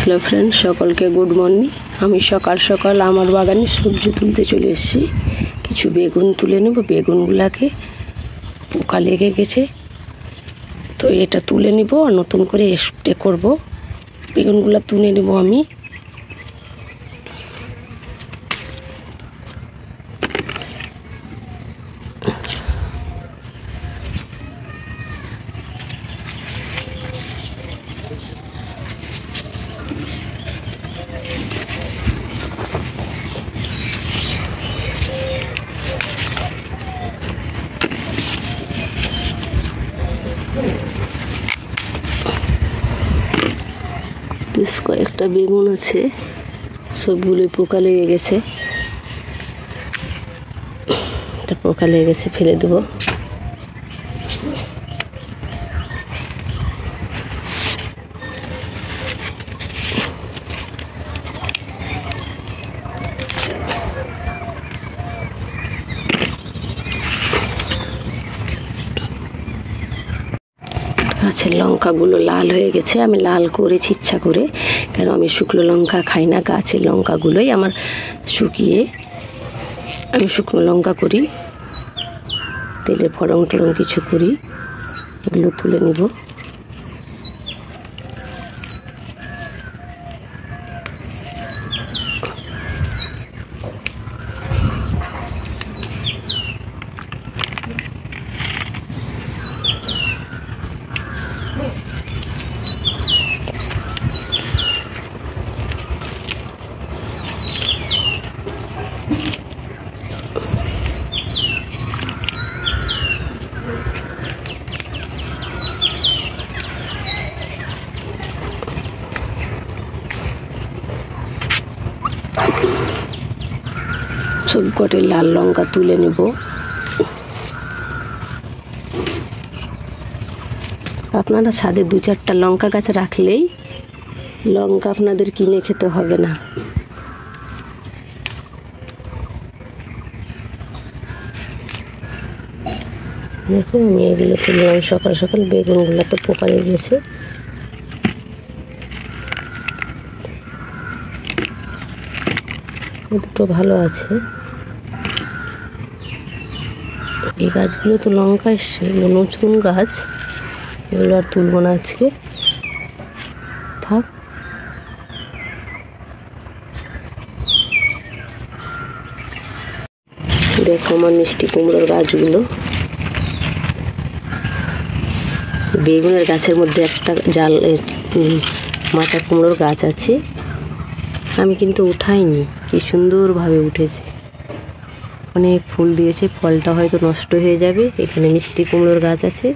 Hello friend, সকলকে good morning. আমি সকাল সকাল আমার বাগানে সবজি তুলতে চলে এসেছি। কিছু বেগুন তুলে নেব। বেগুনগুলাকে পোকা লেগে গেছে, তো এটা তুলে নিব আর নতুন করে স্প্রে করব। বেগুনগুলা তুলে নেব আমি। বেশ কয়েকটা বেগুন আছে, সবগুলো পোকা লেগে গেছে। এটা পোকা লেগে গেছে, ফেলে দেবো। গাছের লঙ্কাগুলো লাল হয়ে গেছে। আমি লাল করেছি ইচ্ছা করে, কেন আমি শুকনো লঙ্কা খাই না। গাছের লঙ্কাগুলোই আমার শুকিয়ে আমি শুকনো লঙ্কা করি, তেলে ফড়ং টড়ং কিছু করি। এগুলো তুলে নিব। সব কটে লাল লঙ্কা তুলে নেব। আপনারা ছাদে 2-4টা লঙ্কা গাছ রাখলেই লঙ্কা আপনাদের কিনে খেতে হবে না। দেখুন, আমি এগুলো তুললাম সকাল সকাল। বেগুনগুলো তো পোকা লেগে গেছে। দুটো ভালো আছে। এই গাছগুলো তো লঙ্কা এসছে, এগুলো নতুন গাছ, এগুলো আর তুলবো না আজকে, থাক। দেখো আমার মিষ্টি কুমড়োর গাছগুলো। বেগুনের গাছের মধ্যে একটা মাচা কুমড়োর গাছ আছে, আমি কিন্তু উঠাইনি। কি সুন্দরভাবে উঠেছে, অনেক ফুল দিয়েছে। ফলটা হয়তো নষ্ট হয়ে যাবে। এখানে মিষ্টি কুমড়োর গাছ আছে,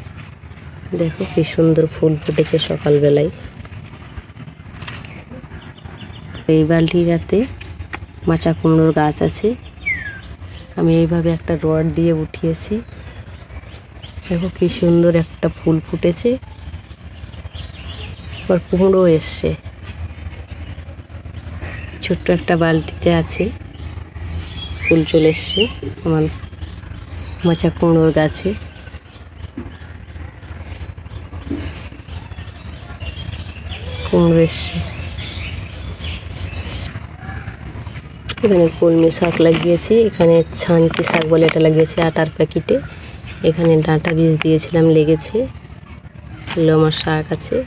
দেখো কি সুন্দর ফুল ফুটেছে সকালবেলায়। এই বালতিটাতে মাচা কুমড়োর গাছ আছে, আমি এইভাবে একটা রড দিয়ে উঠিয়েছি। দেখো কি সুন্দর একটা ফুল ফুটেছে, আবার কুমড়ো এসছে। ছোট্ট একটা বালতিতে আছে, ফুল চলে এসছে আমার মাচা কুমড়োর গাছে। কুমড়ো এসছে। এখানে কলমি শাক লাগিয়েছি, এখানে ছানকি শাক বলে এটা লাগিয়েছি আটার প্যাকেটে। এখানে ডাঁটা বীজ দিয়েছিলাম, লেগেছে। এগুলো আমার শাক আছে,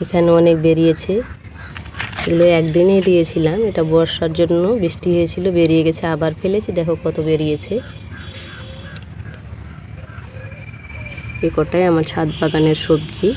এখানে অনেক বেরিয়েছে। এগুলো একদিনেই দিয়েছিলাম, এটা বর্ষার জন্য বৃষ্টি হয়েছিল, বেরিয়ে গেছে। আবার ফেলেছি, দেখো কত বেরিয়েছে। এই কটাই আমার ছাদ বাগানের সবজি।